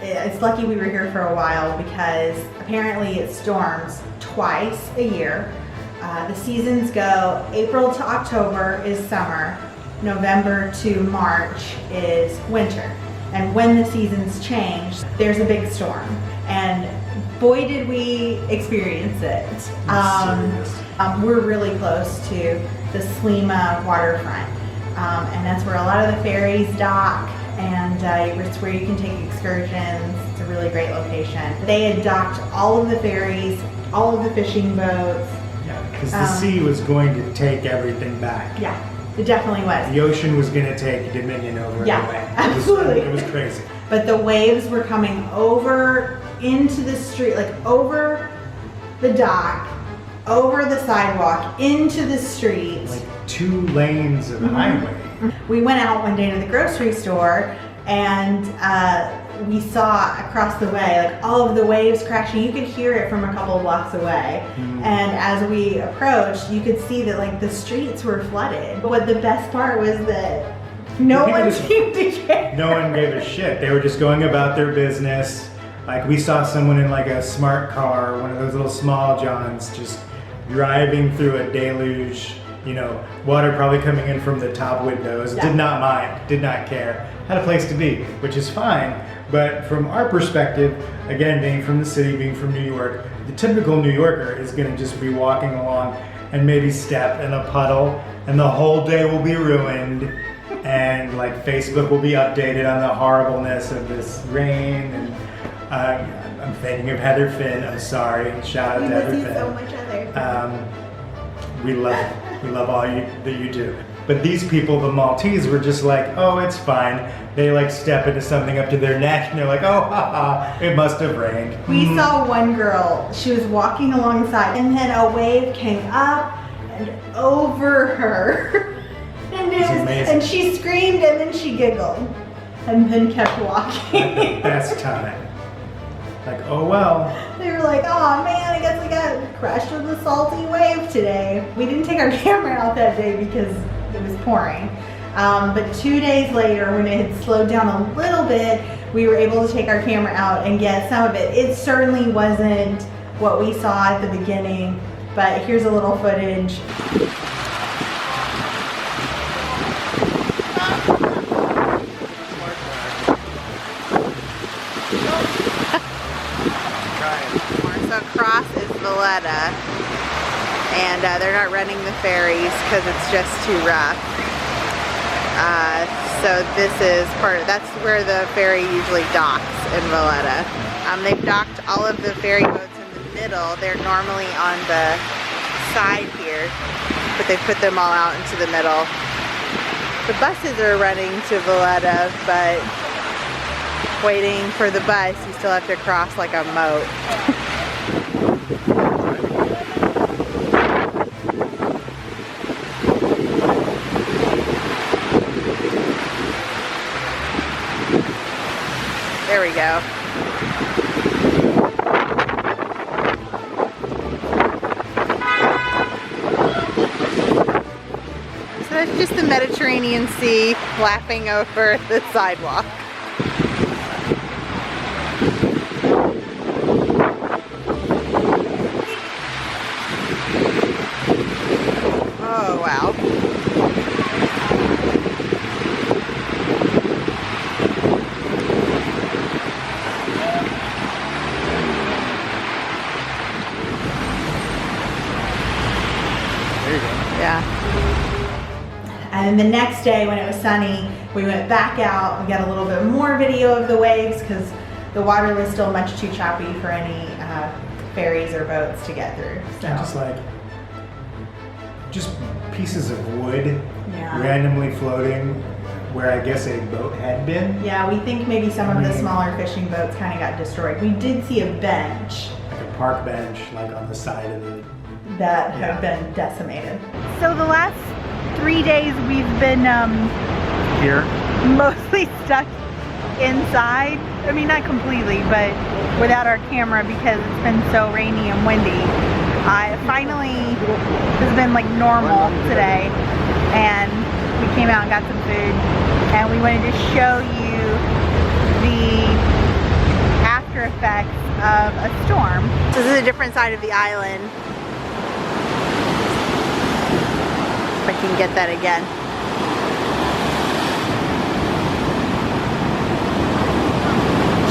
it's lucky we were here for a while because apparently it storms twice a year. The seasons go April to October is summer, November to March is winter. And when the seasons change, there's a big storm. And boy, did we experience it. We're really close to the Slima waterfront. And that's where a lot of the ferries dock, and it's where you can take excursions. It's a really great location. They had docked all of the ferries, all of the fishing boats. Yeah, because the sea was going to take everything back. Yeah, it definitely was. The ocean was going to take dominion over yeah, the way. Absolutely. It was crazy. But the waves were coming over into the street, like over the dock, over the sidewalk, into the street. Like 2 lanes of highway. We went out one day to the grocery store and we saw across the way, like all of the waves crashing. You could hear it from a couple of blocks away. And as we approached, you could see that like the streets were flooded. But the best part was that no one seemed to care. No one gave a shit. They were just going about their business. Like we saw someone in like a smart car, one of those little small johns, just driving through a deluge, you know, water probably coming in from the top windows. Yeah. Did not mind, did not care. Had a place to be, which is fine. But from our perspective, again, being from the city, being from New York, the typical New Yorker is gonna just be walking along and maybe step in a puddle and the whole day will be ruined. And like Facebook will be updated on the horribleness of this rain. And I'm thinking of Heather Finn, I'm sorry. Shout out to Heather Finn. So much Heather. We love all that you do. But these people, the Maltese, were just like, oh, it's fine. They like step into something up to their neck and they're like, oh, haha, it must have rained. We saw one girl, she was walking alongside and then a wave came up and over her. And she screamed and then she giggled and then kept walking. At the best time. Like, oh well. They were like, oh man, I guess we got crushed with a salty wave today. We didn't take our camera out that day because it was pouring. But 2 days later, when it had slowed down a little bit, we were able to take our camera out and get some of it. It certainly wasn't what we saw at the beginning, but here's a little footage. So across is Valletta, and they're not running the ferries because it's just too rough. So this is that's where the ferry usually docks in Valletta. They've docked all of the ferry boats in the middle. They're normally on the side here, but they put them all out into the middle. The buses are running to Valletta, but waiting for the bus, you still have to cross like a moat. There we go. So that's just the Mediterranean Sea lapping over the sidewalk. Oh, wow. There you go. Yeah. And then the next day when it was sunny, we went back out. We got a little bit more video of the waves because the water was still much too choppy for any ferries or boats to get through. So. And just pieces of wood randomly floating where I guess a boat had been. Yeah, we think maybe some of the smaller fishing boats kind of got destroyed. We did see a bench. Like a park bench, like on the side of the... That had been decimated. So the last 3 days we've been here, mostly stuck inside. I mean, not completely, but without our camera because it's been so rainy and windy. Finally, has been like normal today, and we came out and got some food, and we wanted to show you the after effects of a storm. So this is a different side of the island. If I can get that again.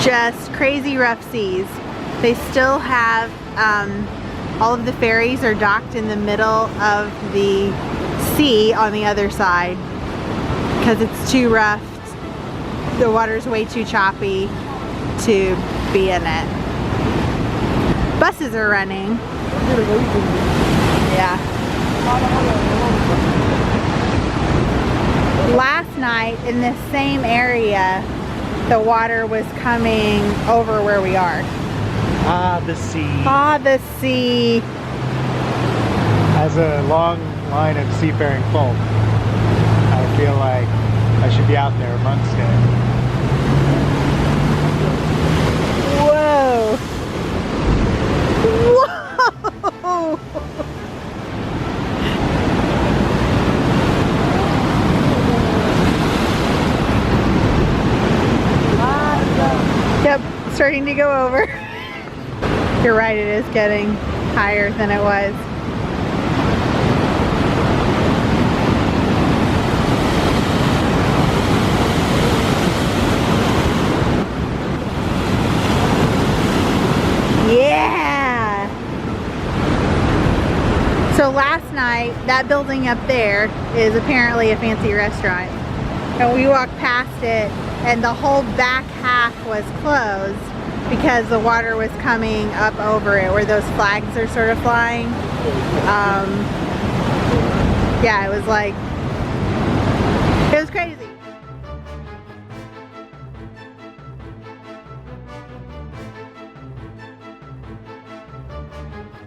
Just crazy rough seas. They still have, all of the ferries are docked in the middle of the sea on the other side because it's too rough. The water's way too choppy to be in it. Buses are running. Yeah. Last night in this same area, the water was coming over where we are. Ah, the sea. Ah, the sea. As a long line of seafaring folk, I feel like I should be out there amongst it. Whoa. Whoa. Yep, starting to go over. You're right, it is getting higher than it was. Yeah! So last night, that building up there is apparently a fancy restaurant. And we walked past it and the whole back half was closed because the water was coming up over it where those flags are sort of flying. Yeah, it was like, it was crazy.